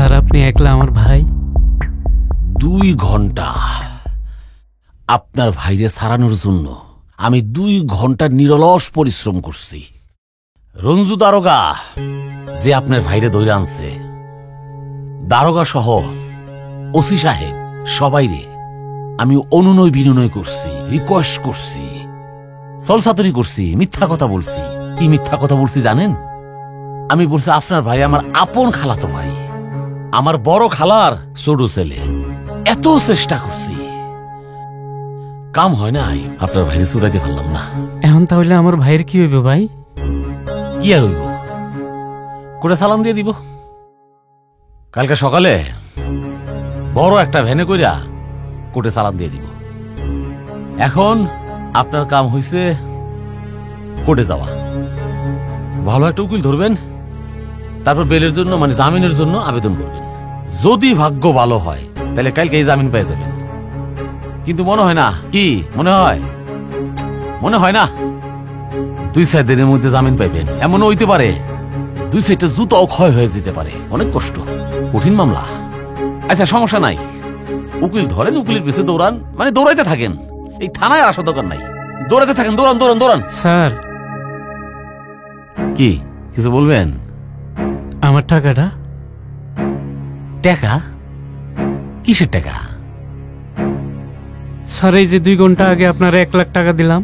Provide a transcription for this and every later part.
Sir আপনি একলা আমার ভাই? 2 ঘন্টা আপনার ভাইরে সারানোর জন্য আমি 2 ঘন্টা নিরলস পরিশ্রম করছি। রঞ্জু দারোগা যে আপনার ভাইরে দইরা আনছে, দারোগা সহ ওসি সাহেব সবাইরে আমি অনুনয় বিনয় করছি, রিকোয়েস্ট করছি, সলসাতুরি করছি, মিথ্যা কথা বলছি। কি মিথ্যা কথা বলছি জানেন? আমি বলছি আপনার ভাই আমার আপন খালাতো ভাই, আমার বড় খালার ছোট ছেলে। এত চেষ্টা করছি, কাম হয় নাই। আপনার ভাইরে চুরাইতে পারলাম না। এখন তাহলে আমার ভাইয়ের কি হইব ভাই? কি আর হইব, করে সালাম দিয়ে দিব। কালকে সকালে বড় একটা ভ্যানে কইরা কোর্টে সালাম দিয়ে দিব। এখন আপনার কাম হইছে কোর্টে যাওয়া, ভালো একটা উকিল ধরবেন, তারপর বেলের জন্য মানে জামিনের জন্য আবেদন করবেন। যদি ভাগ্য ভালো হয় তাহলে কালকে এই জামিন পেয়ে যাবেন। কিন্তু মনে হয় না। কি মনে হয়? মনে হয় না 2-4 দিনের মধ্যে জামিন পাইবেন। এমনও হইতে পারে 2-4টা জুতাও ক্ষয় হয়ে যেতে পারে। অনেক কষ্ট, কঠিন মামলা। আচ্ছা সমস্যা নাই, উকিল ধরেন, উকিলের পিছে দৌড়ান, মানে দৌড়াইতে থাকেন। এই থানায় আসা দরকার নাই, দৌড়াইতে থাকেন। দৌড়ান দৌড়ান দৌড়ান। স্যার কি কিছু বলবেন? আমার টাকাটা? টাকা? কিসের টাকা? স্যার এই যে 2 ঘন্টা আগে আপনার 1 লাখ টাকা দিলাম।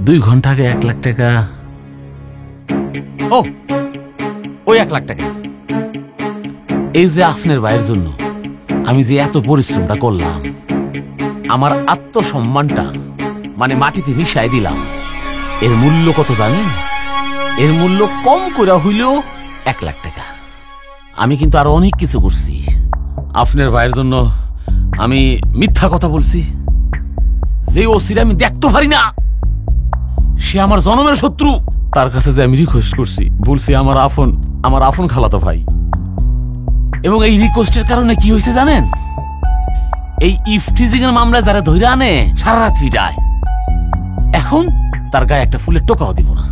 2 ঘন্টা আগে 1 লাখ টাকা? ও, ওই 1 লাখ টাকা। এই যে আপনার ভাইয়ের জন্য আমি যে এত পরিশ্রমটা করলাম, আমার আত্মসম্মানটা মানে মাটিতে মিশাই দিলাম, এর মূল্য কত জানেন? এর মূল্য কম করে হইলেও 1 লাখ টাকা। আমি কিন্তু আরো অনেক কিছু করছি আপনার ভাইয়ের জন্য। আমি মিথ্যা কথা বলছি, যে ওসির আমি দেখতে পারি না, সে আমার জন্মের শত্রু, তার কাছে যে আমি রিকোয়েস্ট করছি, বলছি আমার আপন খালাতো ভাই। এবং এই রিকোয়েস্টের কারণে কি হয়েছে জানেন? এই ইফটিজিং এর মামলায় যারা ধইরা আনে সারা রাত ফিটায়, এখন তার গায়ে একটা ফুলের টোকাও দিব না,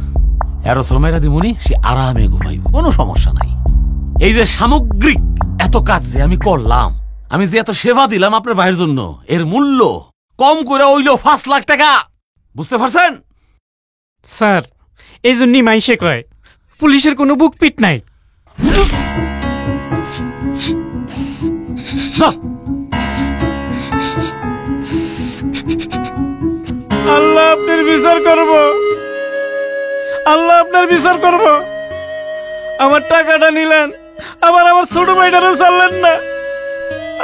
এরোসল মাইরা দিবনি, সে আরামে ঘুমাইব, কোনো সমস্যা নাই। এই যে সামগ্রিক এত কাজ যে আমি করলাম, আমি যে এত সেবা দিলাম আপনার ভাইয়ের জন্য, এর মূল্য কম করে হইল 5 লাখ টাকা। বুঝতে পারছেন? স্যার এই জন্যই মাইসে কয় পুলিশের কোনো বুকপিট নাই। আল্লাহ আপনার বিচার করব, আল্লাহ আপনার বিচার করব। আমার টাকাটা নিলেন, আবার আমার ছোট ভাইটারও ছাড়লেন না।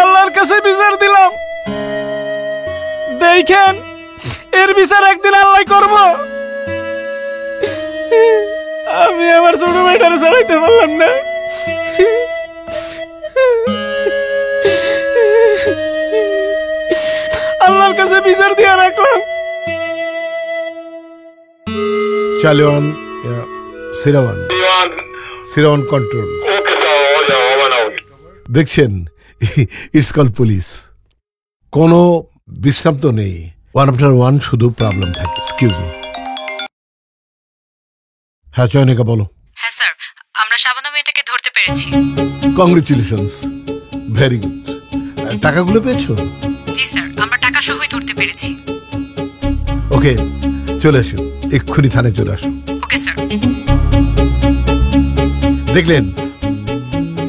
আল্লাহর কাছে বিচার দিলাম, দেখেন এর বিচার একদিন আল্লাহ করব। আমি আমার ছোট ভাইটারও ছাড়াইতে পারলাম না। আল্লাহর কাছে বিচার দিয়ে রাখলাম। চালিওয়ান সিরাওয়ান কন্ট্রোল। দেখছেন, ইটস কল পুলিশ। কোনো বিশ্রাম তো নেই, 1 after 1 শুধু প্রবলেম থাকে। Excuse me. হ্যাঁ চয়নিকা বলো। হ্যাঁ স্যার, আমরা শাবানা মেয়েটাকে ধরতে পেরেছি। Congratulations, very good. টাকাগুলো পেয়েছো? জি স্যার, আমরা টাকা সহই ধরতে পেরেছি। ওকে, চলে আসো, এক্ষুনি থানায় চলে আসো। Okay sir. দেখলেন,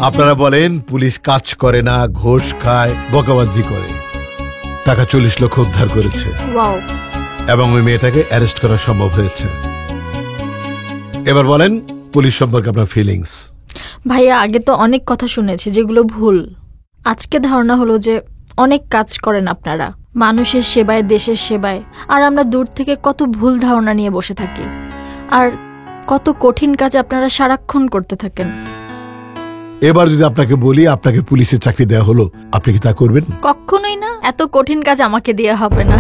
আপনারা বলেন পুলিশ কাজ করে না, ঘোষ খায়, বকাবাজি করে। টাকা 40 লক্ষ উদ্ধার করেছে, এবং ওই মেয়েটাকে অ্যারেস্ট করা সম্ভব হয়েছে। এবার বলেন পুলিশ সম্পর্কে আপনার ফিলিংস। ভাইয়া আগে তো অনেক কথা শুনেছি যেগুলো ভুল। আজকে ধারণা হলো যে অনেক কাজ করেন আপনারা, মানুষের সেবায়, দেশের সেবায়। আর আমরা দূর থেকে কত ভুল ধারণা নিয়ে বসে থাকি, আর কত কঠিন কাজ আপনারা সারাক্ষণ করতে থাকেন। এবার যদি আপনাকে বলি আপনাকে পুলিশের চাকরি দেওয়া হলো, আপনি কি তা করবেন? কখনোই না, এত কঠিন কাজ আমাকে দেওয়া হবে না।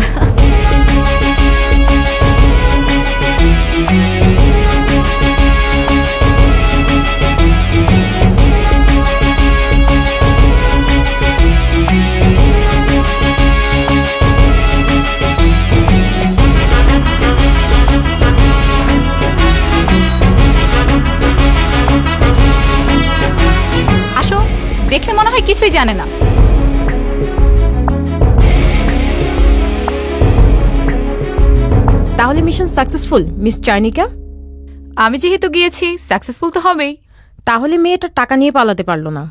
কিছুই জানে না। তাহলে মিশন সাকসেসফুল মিস চার্নিকা। আমি যেহেতু গিয়েছি, সাকসেসফুল তো হবেই। তাহলে মেয়েটা টাকা নিয়ে পালাতে পারলো না।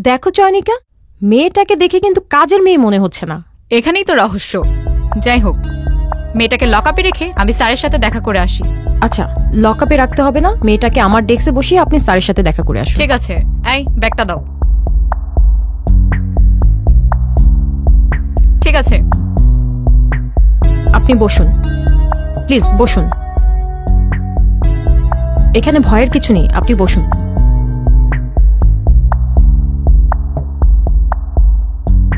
দেখো চয়নিকা, মেয়েটাকে দেখে কিন্তু কাজের মেয়ে মনে হচ্ছে না। এখানেই তো রহস্য। যাই হোক, মেয়েটাকে লকআপে রেখে আমি স্যারের সাথে দেখা করে আসি। আচ্ছা, লকআপে রাখতে হবে না, মেয়েটাকে আমার ডেস্কে বসিয়ে আপনি স্যারের সাথে দেখা করে আসুন। ঠিক আছে, এই ব্যাগটা দাও। ঠিক আছে, আপনি বসুন, প্লিজ বসুন। এখানে ভয়ের কিছু নেই, আপনি বসুন।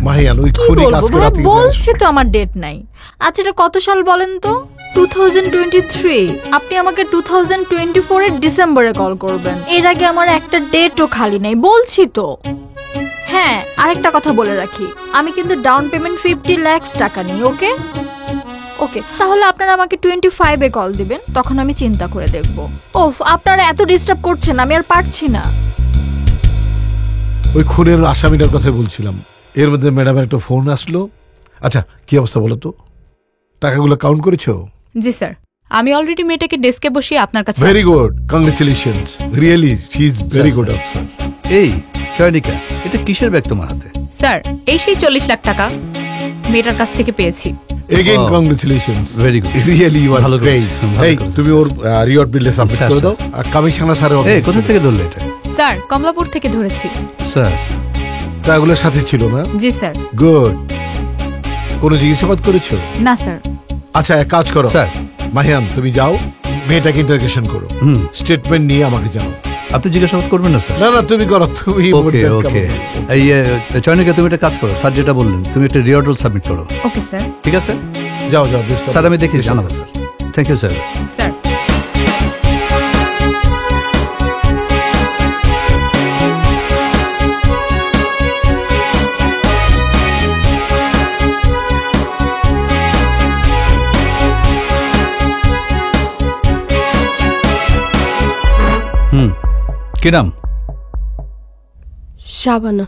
মাহিয়ান, ওই কি খুনি বলবো কাজ করে ভাই, আপনি বলছি তো আমার ডেট নাই। আচ্ছা, এটা কত সাল বলেন তো? 2023। আপনি আমাকে 2024 এর ডিসেম্বরে কল করবেন। এর আগে আমার একটা ডেটও খালি নাই, বলছি তো। হ্যাঁ, আরেকটা কথা বলে রাখি, আমি কিন্তু ডাউন পেমেন্ট 50 লাখ টাকা নিই। ওকে ওকে, তাহলে আপনারা আমাকে 25-এ কল দিবেন, তখন আমি চিন্তা করে দেখব। ওফ, আপনারা এত ডিস্টার্ব করছেন, আমি আর পারছি না। ওই খুনের আসামিটার কথাই বলছিলাম। এর মধ্যে ম্যাডামের একটা ফোন আসলো। আচ্ছা, কি অবস্থা বলো তো? টাকাগুলো কাউন্ট করেছো? জি স্যার, আমি অলরেডি মেয়েটাকে ডেস্কে বসিয়ে আপনার কাছে very good, congratulations, really she is very good officer. এই চয়নিকা, এটা কিসের ব্যাগ তোমার হাতে? স্যার, এই সেই 40 লাখ টাকা মেয়েটার কাছ থেকে পেয়েছি। Again Wow. Congratulations, Very good. Really you are ভালো গ্রেট। করেছো, ভালো এই করেছো। তুমি ওর রিওয়ার্ড বিলে সাবমিট স্যার, করে স্যার। দাও। আর কমিশনার স্যার এই কোথা থেকে ধরলে এটা? স্যার, কমলাপুর থেকে ধরেছি। স্যার, টাকাগুলোর সাথে ছিল না? জি স্যার। গুড। কোনো জিজ্ঞাসাবাদ করেছো? না স্যার। আচ্ছা, এক কাজ করো স্যার। মাহিয়ান, তুমি যাও, মেয়েটাকে ইন্টারোগেশন করো, হুম। স্টেটমেন্ট নিয়ে আমাকে জানাও। আপনি জিজ্ঞাসাবাদ করবেন না স্যার? না না, তুমি করো, তুমি ওকে ওকে। এই চয়নিকা, তুমি একটা কাজ করো, স্যার যেটা বললেন, তুমি একটা রিওয়ার্ড সাবমিট করো। Okay sir. ঠিক আছে যাও যাও, বেশ। স্যার, আমি দেখি জানাবো sir. Thank you sir. Sir, হুম, কি নাম? শাবানা।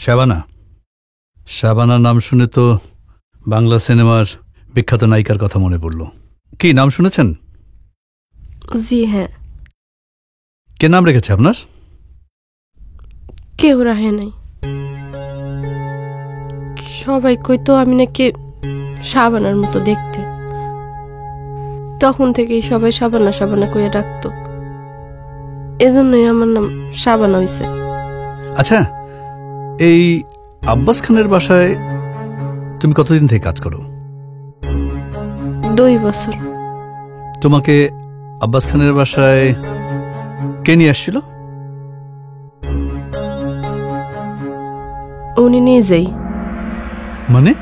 শাবানা। শাবানার নাম শুনে তো বাংলা সিনেমার বিখ্যাত নায়িকার কথা মনে পড়ল। কি নাম শুনেছেন? জি হ্যাঁ। কে নাম রেখেছে আপনার? কেউ রাহে নাই। সবাই কইতো আমি নাকি শাবানার মতো দেখতে। তখন থেকেই সবাই শাবানা শাবানা করে ডাকতো, এজন্যই আমার নাম শাবানা হইছে। আচ্ছা, এই আব্বাস খানের বাসায় তুমি কতদিন থেকে কাজ করো? 2 বছর। তোমাকে আব্বাস খানের বাসায় কে নিয়ে আসছিল? উনি নিজেই। মানে?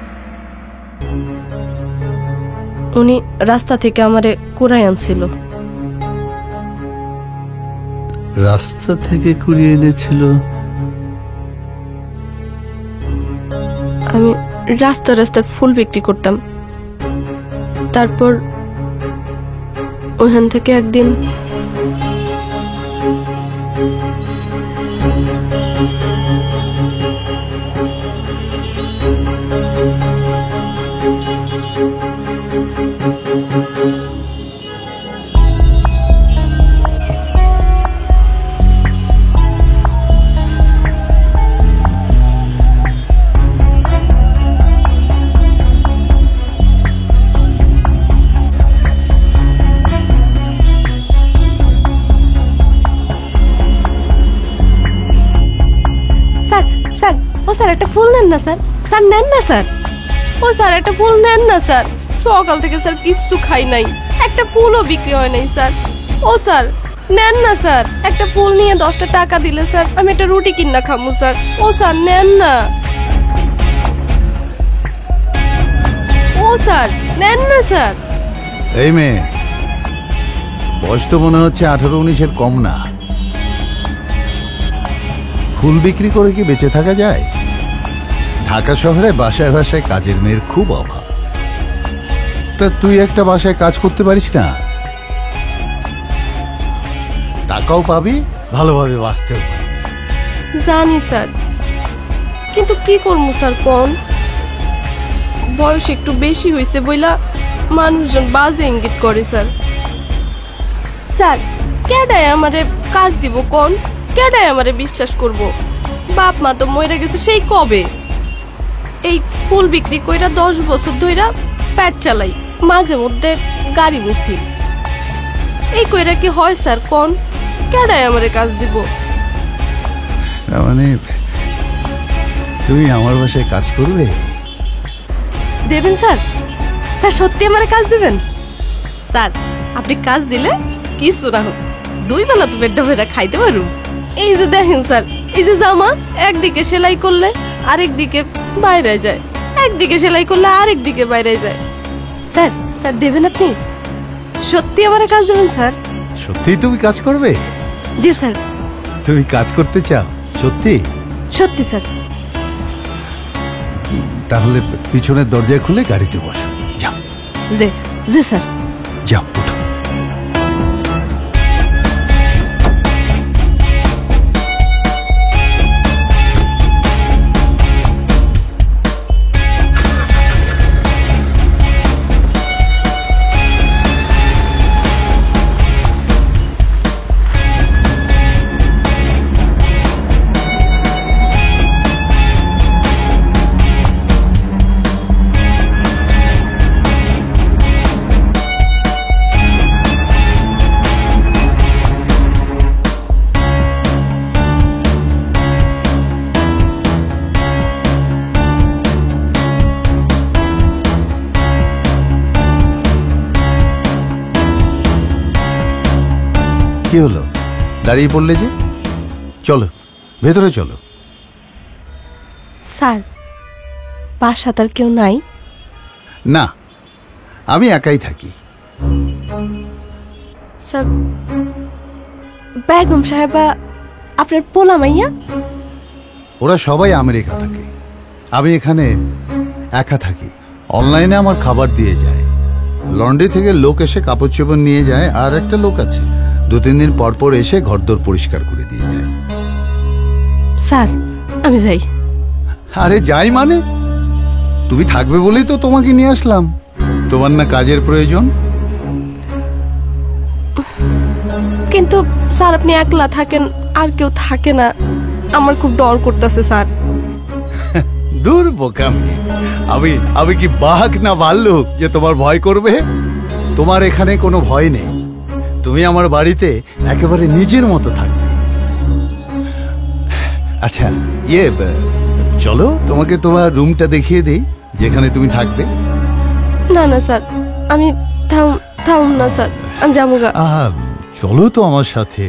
উনি রাস্তা থেকে আমারে কুড়াই আনছিল। রাস্তা থেকে কুড়িয়ে এনেছিল? আমি রাস্তায় রাস্তায় ফুল বিক্রি করতাম। তারপর ওখান থেকে একদিন স্যার, ও স্যার একটা ফুল নেন না স্যার। স্যার নেন না স্যার। ও স্যার একটা ফুল নেন না স্যার। সকাল থেকে স্যার কিচ্ছু খাই নাই, একটা ফুলও বিক্রি হয় নাই স্যার। ও স্যার নেন না স্যার, একটা ফুল নিয়ে 10টা টাকা দিলে স্যার আমি একটা রুটি কিনা খামু স্যার। ও স্যার নেন না। ও স্যার নেন না স্যার। এই মেয়ে, বয়স তো মনে হচ্ছে 18-19-এর কম না। ফুল বিক্রি করে কি বেঁচে থাকা যায়? ঢাকা শহরে বাসায় বাসায় কাজের মেয়ের খুব অভাব। তা তুই একটা বাসায় কাজ করতে পারিস না? টাকাও পাবি, ভালোভাবে বাঁচতেও পারবি। জানি স্যার, কিন্তু কি করবো স্যার কোন? বয়স একটু বেশি হয়েছে বইলা মানুষজন বাজে ইঙ্গিত করে স্যার। স্যার কেডায় আমারে কাজ দিব কোন? কেডায় আমারে বিশ্বাস করব? বাপ মা তো মরে গেছে সেই কবে। এই ফুল বিক্রি কইরা 10 বছর ধইরা পেট চালাই, মাঝে মধ্যে গাড়ি মুছি। এই কইরা কি হয় স্যার কোন? কেডায় আমারে কাজ দিব? মানে তুমি আমার বাসায় কাজ করবে? দেবেন স্যার? স্যার সত্যি আমারে কাজ দিবেন? স্যার আপনি কাজ দিলে কিছু না হোক 2 বেলা তো পেটটা ভরে খাইতে পারু। এই যে দেখেন স্যার, এই যে জামা একদিকে সেলাই করলে আরেক দিকে বাইরে যায়, একদিকে সেলাই করলে আরেক দিকে বাইরে যায়। স্যার স্যার দেবেন আপনি? সত্যি আমারে কাজ দেবেন স্যার? সত্যিই তুমি কাজ করবে? জি স্যার। তুমি কাজ করতে চাও সত্যি? সত্যি স্যার। তাহলে পিছনের দরজা খুলে গাড়িতে বসো, যাও। জি জি স্যার। যাও উঠো। কি হলো, দাঁড়িয়ে পড়লে যে? চলো ভেতরে চলো। স্যার বাসা তার কেউ নাই? না, আমি একাই থাকি। স্যার বেগম সাহেবা আপনার পোলা মাইয়া? ওরা সবাই আমেরিকা থাকে, আমি এখানে একা থাকি। অনলাইনে আমার খাবার দিয়ে যায়, লন্ড্রি থেকে লোক এসে কাপড় চোপড় নিয়ে যায়, আর একটা লোক আছে 2-3 দিন পর পর এসে ঘরদোর পরিষ্কার করে দিয়ে যায়। স্যার আমি যাই। আরে যাই মানে? তুমি থাকবে বলেই তো তোমাকে নিয়ে আসলাম। তোমার না কাজের প্রয়োজন? কিন্তু স্যার আপনি একলা থাকেন, আর কেউ থাকে না, আমার খুব ডর করতেছে স্যার। দূর বোকামি, আমি কি বাঘ না ভাল্লুক যে তোমার ভয় করবে? তোমার এখানে কোনো ভয় নেই, তুমি আমার বাড়িতে একেবারে নিজের মতো থাকবে। আচ্ছা চলো তোমাকে তোমার রুমটা দেখিয়ে দেই যেখানে তুমি থাকবে। না না স্যার, আমি থাম না স্যার, আমি যাবো গা। চলো তো আমার সাথে,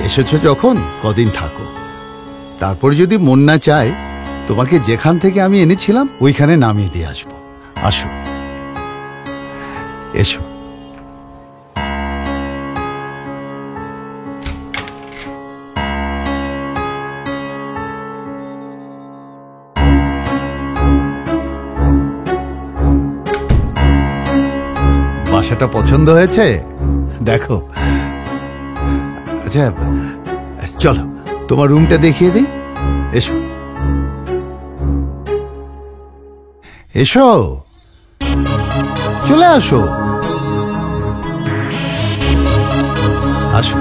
এসেছো যখন কদিন থাকো, তারপর যদি মন না চায় তোমাকে যেখান থেকে আমি এনেছিলাম ওইখানে নামিয়ে দিয়ে আসবো। আসো, এসো। বাসাটা পছন্দ হয়েছে? দেখো। আচ্ছা চলো তোমার রুমটা দেখিয়ে দিই, এসো এসো, চলে আসো, আসো।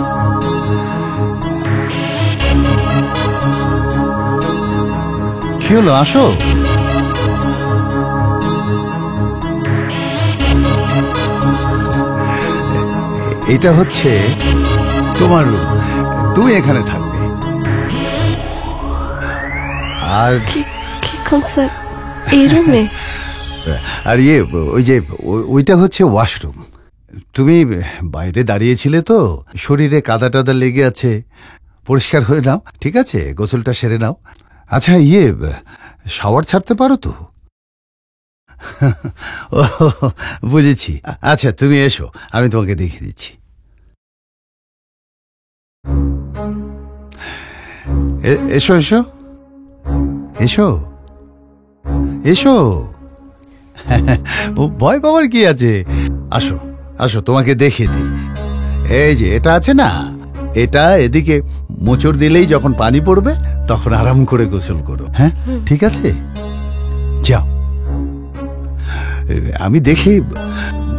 কি হলো, আসো। এটা হচ্ছে তোমার রুম, তুমি এখানে থাকবে। আর কি কোন স্যার এই রুমে? আর ওই যে ওইটা হচ্ছে ওয়াশরুম। তুমি বাইরে দাঁড়িয়েছিলে তো, শরীরে কাদা টাদা লেগে আছে, পরিষ্কার হয়ে নাও, ঠিক আছে? গোসলটা সেরে নাও। আচ্ছা শাওয়ার ছাড়তে পারো তো? বুঝেছি। আচ্ছা তুমি এসো, আমি তোমাকে দেখিয়ে দিচ্ছি। এসো এসো এসো এসো। ভয় পাওয়ার কি আছে, আসো আসো, তোমাকে দেখিয়ে দিই। এই যে এটা আছে না, এটা এদিকে মোচড় দিলেই যখন পানি পড়বে তখন আরাম করে গোসল করো। হ্যাঁ, ঠিক আছে, যাও। আমি দেখি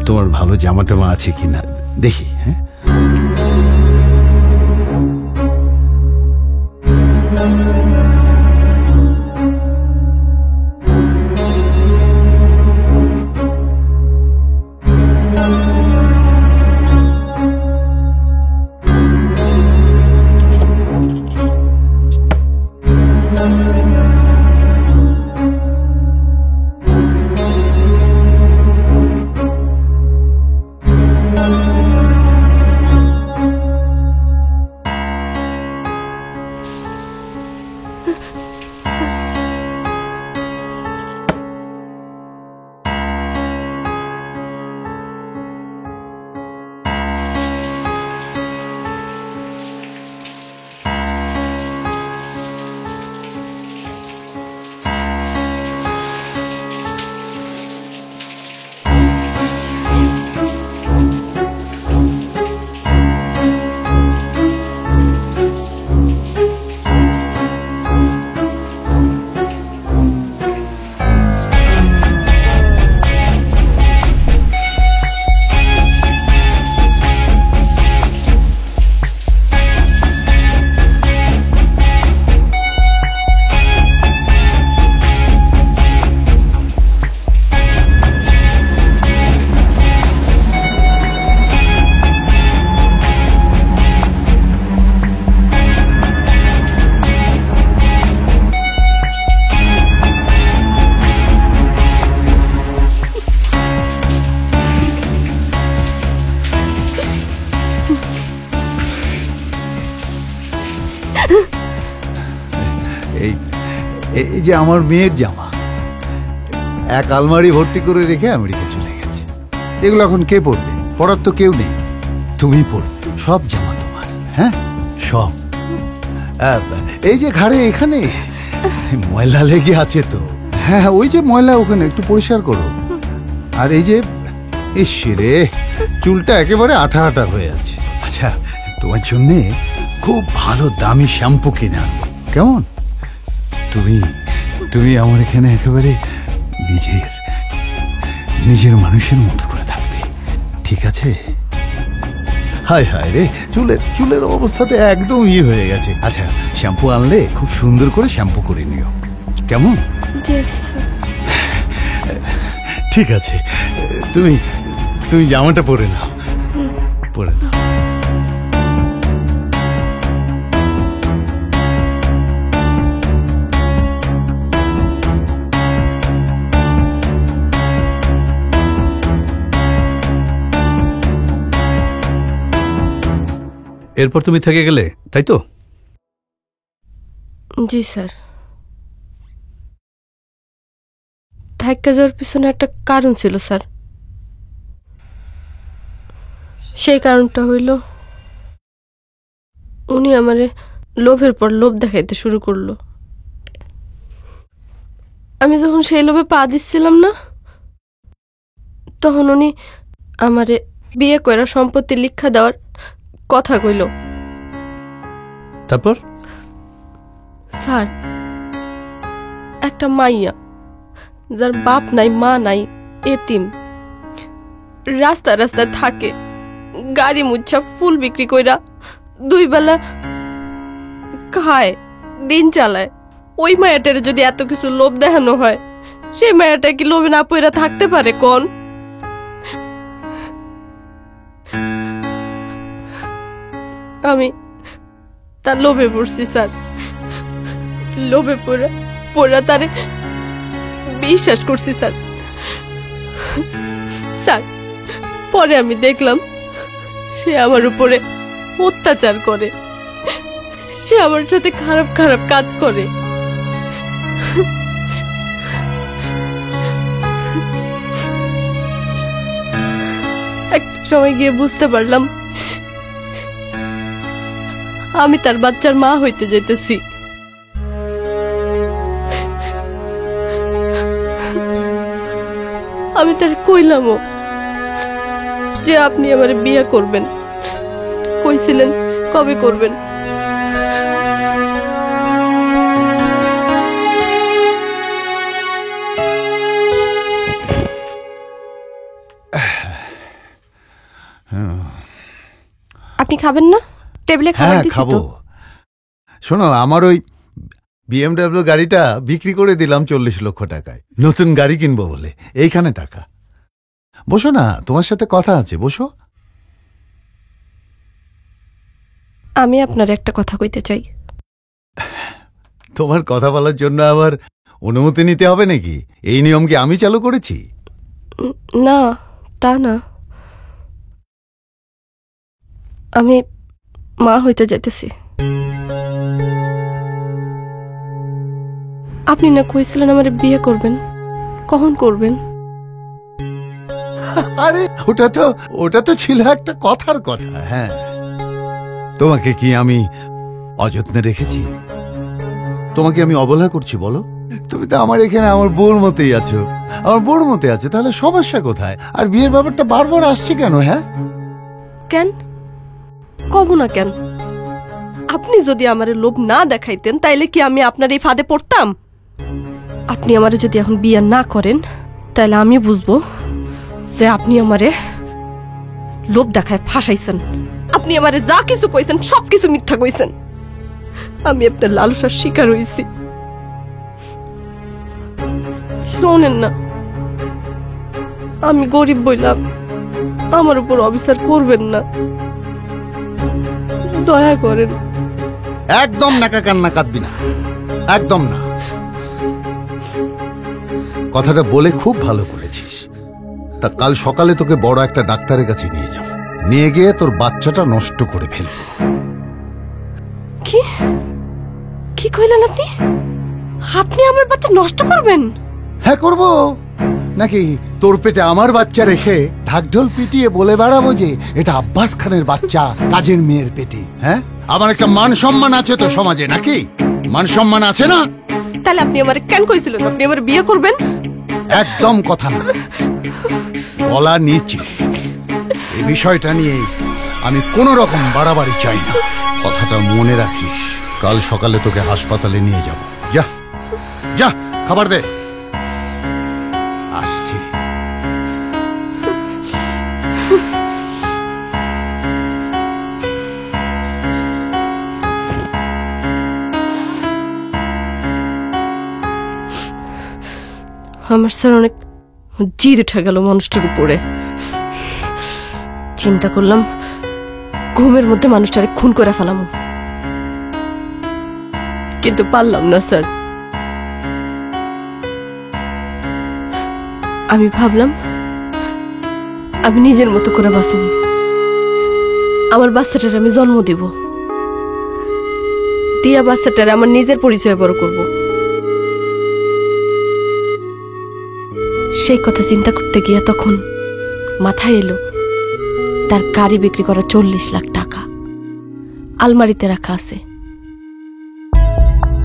তোমার ভালো জামা টামা আছে কিনা, দেখি। হ্যাঁ, এই যে আমার মেয়ের জামা, এক আলমারি ভর্তি করে রেখে আমেরিকা চলে গেছে। এগুলো এখন কে পরবে? পরার তো কেউ নেই, তুমি পরবে। সব জামা তোমার। হ্যাঁ, সব। এই যে ঘাড়ে এখানে ময়লা লেগে আছে তো। হ্যাঁ, ওই যে ময়লা ওখানে একটু পরিষ্কার করো। আর এই যে রে, চুলটা একেবারে আঠা আঠা হয়ে আছে। আচ্ছা, তোমার জন্যে খুব ভালো দামি শ্যাম্পু কিনে আনবো, কেমন? তুমি আমার এখানে একেবারে নিজের মানুষের মতো করে থাকবে, ঠিক আছে? হায় হায় রে, চুলের অবস্থাতে একদম হয়ে গেছে। আচ্ছা, শ্যাম্পু আনলে খুব সুন্দর করে শ্যাম্পু করে নিও, কেমন? ঠিক আছে, তুমি জামাটা পরে নাও, পরে নাও। এরপর তুমি থেকে গেলে, তাই তো? জি স্যার। থাইক্কা যাওয়ার পিছনে একটা কারণ ছিল স্যার। সেই কারণটা হইল উনি আমারে লোভের পর লোভ দেখাইতে শুরু করলো। আমি যখন সেই লোভে পা দিচ্ছিলাম না, তখন উনি আমারে বিয়ে কইরা সম্পত্তি লিখা দেওয়ার কথা কইল। তারপর? স্যার, একটা মাইয়া যার বাপ নাই মা নাই, এতিম, রাস্তায় রাস্তায় থাকে, গাড়ি মুচ্ছা ফুল বিক্রি কইরা 2 বেলা খায়, দিন চালায়। ওই মায়াটারে যদি এত কিছু লোভ দেখানো হয়, সেই মায়াটা কি লোভে না পইরা থাকতে পারে কোন? আমি তার লোভে পড়ছি স্যার। লোভে পড়া তারে বিশ্বাস করছি স্যার। স্যার, পরে আমি দেখলাম সে আমার উপরে অত্যাচার করে, সে আমার সাথে খারাপ খারাপ কাজ করে। একটা সময় গিয়ে বুঝতে পারলাম আমি তার বাচ্চার মা হইতে যেতেছি। আমি তার কইলামও যে আপনি আমার বিয়ে করবেন, কইছিলেন কবে করবেন। আপনি খাবেন না? টেবিলে খাবার হ্যাঁ দিছি খাবো। তো। শোনো, আমার ওই BMW গাড়িটা বিক্রি করে দিলাম 40 লক্ষ টাকায়, নতুন গাড়ি কিনবো বলে। এইখানে টাকা। বসো না, তোমার সাথে কথা আছে, বসো। আমি আপনার একটা কথা কইতে চাই। তোমার কথা বলার জন্য আবার অনুমতি নিতে হবে নাকি? এই নিয়ম কি আমি চালু করেছি? না, তা না। আমি মা হইতে যাইতেছি। আপনি না কইছিলেন আমার বিয়ে করবেন, কখন করবেন? আরে ওটা তো ছিল একটা কথার কথা। হ্যাঁ, তোমাকে কি আমি অযত্নে রেখেছি? তোমাকে আমি অবহেলা করছি বলো? তুমি তো আমার এখানে আমার বউর মতেই আছো, আমার বউর মতে আছে। তাহলে সমস্যা কোথায়? আর বিয়ের ব্যাপারটা বারবার আসছে কেন? হ্যাঁ, কেন কব না কেন? আপনি যদি আমারে লোভ না দেখাইতেন তাইলে কি আমি আপনার এই ফাঁদে পড়তাম? আপনি আমারে যদি এখন বিয়ে না করেন তাহলে আমি বুঝবো যে আপনি আমারে লোভ দেখায় ফাঁসাইছেন। আপনি আমারে যা কিছু কইছেন সবকিছু মিথ্যা কইছেন। আমি আপনার লালসার শিকার হইছি। শোনেন না, আমি গরিব বইলাম আমার উপর অবিচার করবেন না, দয়া করেন। একদম নাকা কান্না কাঁদবি না, একদম না। কথাটা বলে খুব ভালো করেছিস। তা কাল সকালে তোকে বড় একটা ডাক্তারের কাছে নিয়ে যাব, নিয়ে গিয়ে তোর বাচ্চাটা নষ্ট করে ফেলব। কি কি কইলেন আপনি? আপনি আমার বাচ্চা নষ্ট করবেন? হ্যাঁ করব। নাকি তোর পেটে আমার বাচ্চা রেখে ঢাকঢোল পিটিয়ে বলে বেড়াবো যে এটা আব্বাস খানের বাচ্চা কাজের মেয়ের পেটে? হ্যাঁ, আমার একটা মান সম্মান আছে তো সমাজে, নাকি? মান সম্মান আছে না? তাহলে আপনি আমার কেন কইছিলেন আপনি আমার বিয়ে করবেন? একদম কথা না, বলা নিচে। এই বিষয়টা নিয়ে আমি কোন রকম বাড়াবাড়ি চাই না। কথাটা মনে রাখিস। কাল সকালে তোকে হাসপাতালে নিয়ে যাব। যা যা, খাবার দে। আসছি। আমার স্যার অনেক জিদ উঠে গেল মানুষটার উপরে। চিন্তা করলাম ঘুমের মধ্যে মানুষটারে খুন করে ফেলাম, কিন্তু পারলাম না স্যার। আমি ভাবলাম আমি নিজের মতো করে বাঁচব, আমার বাচ্চাটার আমি জন্ম দিব, দিয়া বাচ্চাটার আমার নিজের পরিচয় বড় করব। সেই কথা চিন্তা করতে গিয়া তখন মাথায় এলো তার গাড়ি বিক্রি করা 40 লাখ টাকা আলমারিতে রাখা আছে,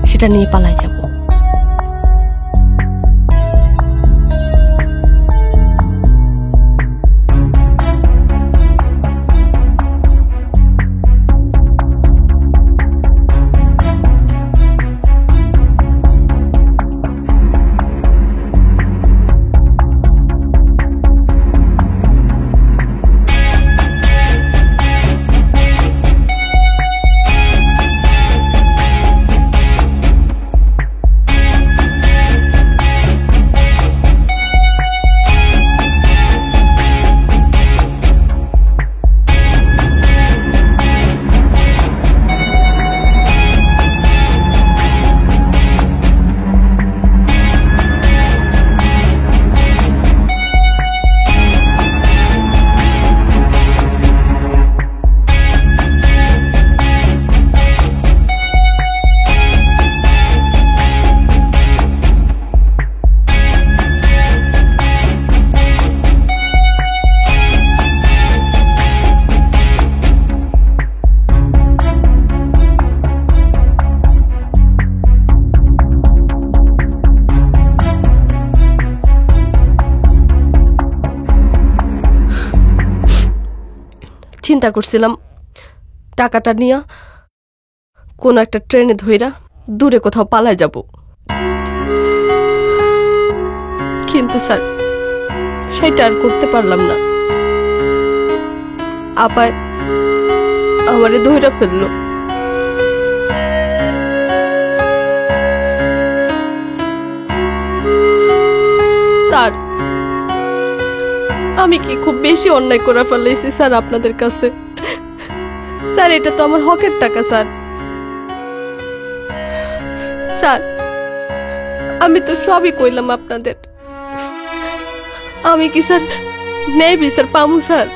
সেটা নিয়ে পালাই যাব। চিন্তা করছিলাম টাকাটা নিয়ে কোন একটা ট্রেনে ধইরা দূরে কোথাও পালায় যাব, কিন্তু স্যার সেটা আর করতে পারলাম না। আপায় আমারে ধইরা ফেললো। স্যার আমি কি খুব বেশি অন্যায় করে ফেলাইছি স্যার আপনাদের কাছে? স্যার এটা তো আমার হকের টাকা স্যার। স্যার আমি তো সবই কইলাম আপনাদের, আমি কি স্যার ন্যায় বিচার পামু স্যার?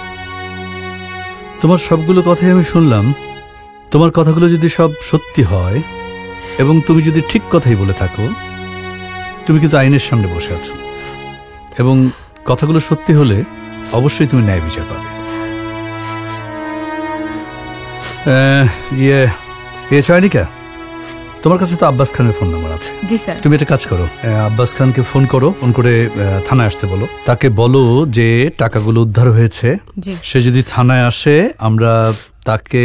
তোমার সবগুলো কথাই আমি শুনলাম। তোমার কথাগুলো যদি সব সত্যি হয় এবং তুমি যদি ঠিক কথাই বলে থাকো, তুমি কিন্তু আইনের সামনে বসে আছো, এবং কথাগুলো সত্যি হলে অবশ্যই তুমি ন্যায় বিচার পাবে। চয়নিকা, তোমার কাছে তো আব্বাস খানের ফোন নাম্বার আছে। জি স্যার। তুমি একটা কাজ করো, আব্বাস খানকে ফোন করো, ফোন করে থানায় আসতে বলো। তাকে বলো যে টাকাগুলো উদ্ধার হয়েছে, জি। সে যদি থানায় আসে আমরা তাকে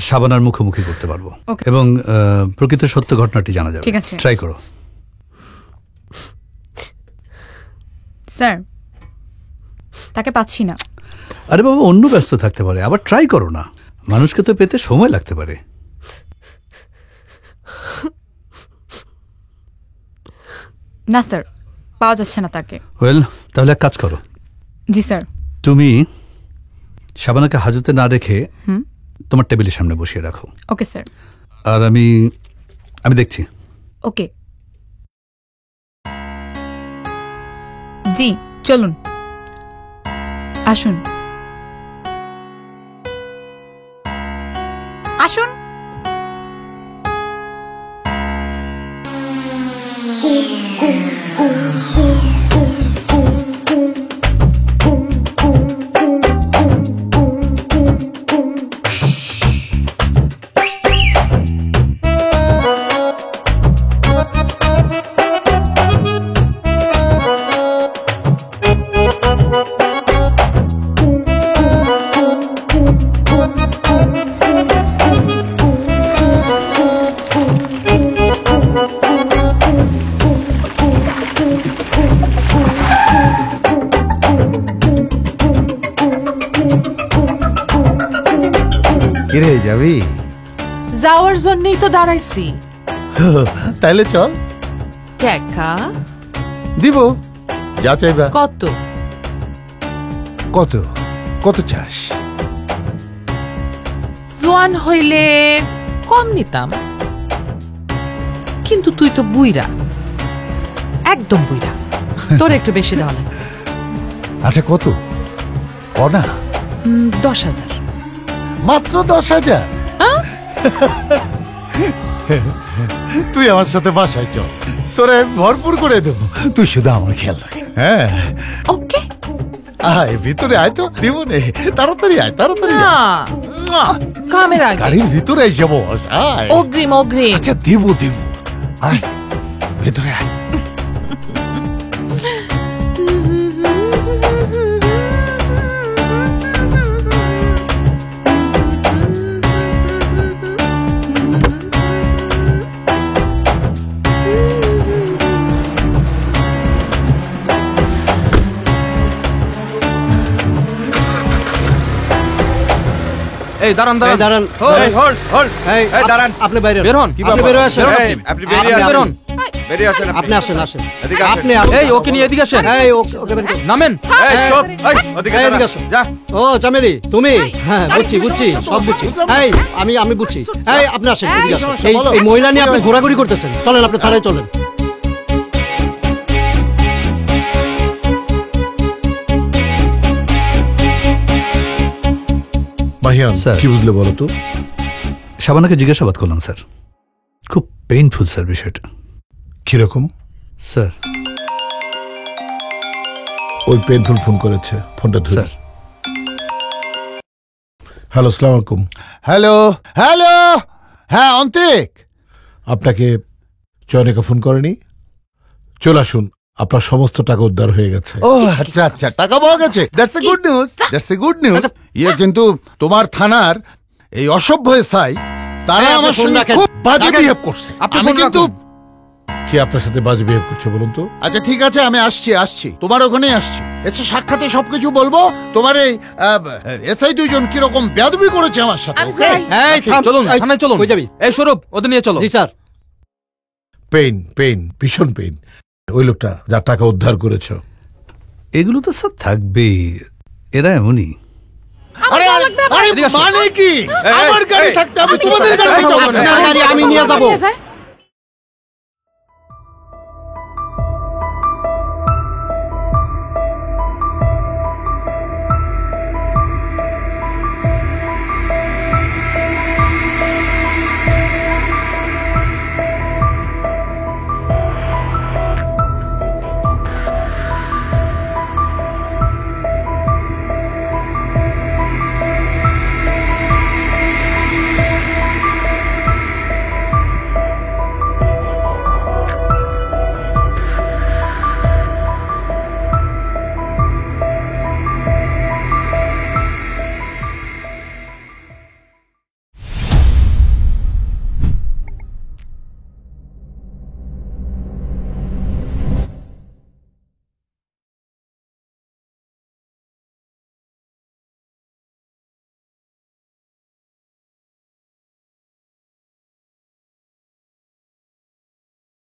শাবানার মুখোমুখি করতে পারবো, Okay. এবং প্রকৃত সত্য ঘটনাটি জানা যাবে। ঠিক আছে। ট্রাই করো। স্যার তাকে পাচ্ছি না। আরে বাবা, অন্য ব্যস্ত থাকতে পারে, আবার ট্রাই করো না, মানুষকে তো পেতে সময় লাগতে পারে। না স্যার, পাওয়া যাচ্ছে না তাকে। ওয়েল, তাহলে এক কাজ করো, জি স্যার। তুমি শাবানাকে হাজতে না রেখে তোমার টেবিলের সামনে বসিয়ে রাখো। Okay sir. আর আমি দেখছি। ওকে জি, চলুন আসুন আসুন। কিরে যাবি? যাওয়ার জন্যই তো দাঁড়াইছি। তাইলে চল, টাকা দিব যা চাইবা। কত? কত কত চাস? জোয়ান হইলে কম নিতাম, কিন্তু তুই তো বুইরা, একদম বুইরা, তোর একটু বেশি দেওয়া লাগে। আচ্ছা কত? অনা 10,000। মাত্র 10,000? তুই আমার সাথে বাসায় চল, তোরে ভরপুর করে দেবো, তুই শুধু আমার খেয়াল রাখ। হ্যাঁ ওকে। আয় ভিতরে আয়, তো দিব নে, তাড়াতাড়ি আয়, তাড়াতাড়ি আয়। না, কামের আগে গাড়ির ভিতরে এসে বস, আয়। অগ্রিম অগ্রিম। আচ্ছা দিব দিব, আয় ভিতরে আয়। এই দাঁড়ান দাঁড়ান দাঁড়ান, হোল্ড হোল্ড, এই দাঁড়ান, আপনি বাইরে বের হন, আপনি বের হয়ে আসেন, আপনি বেরিয়ে আসেন, বেরিয়ে আসেন, আপনি আসেন, আসেন এদিকে আসেন, আপনি এই ওকে নিয়ে এদিকে আসেন, এই ওকে বের করুন, নামেন, এই চুপ, এই ওদিকে আসেন, যা। ও চামেলি তুমি? হ্যাঁ বুঝছি বুঝছি, সব বুঝছি। এই আমি বুঝছি। এই আপনি আসেন, এদিকে আসেন। এই মহিলা নিয়ে আপনি ঘোরাঘুরি করতেছেন, চলেন আপনি থানায় চলেন। মাহিয়ান, স্যার। কি বুঝলে বলো তো? শাবানাকে জিজ্ঞাসাবাদ করলাম স্যার, খুব পেইনফুল স্যার বিষয়টা। কিরকম? স্যার ওই পেনফুল ফোন করেছে, ফোনটা ধরে। স্যার হ্যালো, আসসালামু আলাইকুম। হ্যালো হ্যালো, হ্যাঁ অন্তিক। আপনাকে চয়নিকা ফোন করেনি? চলে আসুন, আপনার সমস্ত টাকা উদ্ধার হয়ে গেছে। ও আচ্ছা আচ্ছা, টাকা পাওয়া গেছে, that's a good news, that's a good news. ইয়ে কিন্তু তোমার থানার এই অসভ্য এসআই তারা হ্যাঁ, আমার আপনি ফোন সঙ্গে রাখেন। খুব বাজে রাখেন। বিহেভ করছে। আপনি আমি ফোন কিন্তু রাখুন। কি আপনার সাথে বাজে বিহেভ করছে বলুন তো? আচ্ছা ঠিক আছে, আমি আসছি তোমার ওখানেই আসছি, এসে সাক্ষাতে সবকিছু বলবো। তোমার এই এসআই দুইজন কিরকম বেয়াদবি করেছে আমার সাথে। ওকে? এই থাম, চলুন এই, থানায় চলুন। কই যাবি? এই স্বরূপ ওদের নিয়ে চলো। জি স্যার। পেইন ভীষণ পেইন। ওই লোকটা যার টাকা উদ্ধার করেছ, এগুলো তো স্যার থাকবেই, এরা এমনই। আরে এদিকে আসো। মানে কি? এই, আমার গাড়ি এই, থাকতে আমি তোমাদের গাড়িতে যাবো না। আপনার গাড়ি আমি নিয়ে যাবো।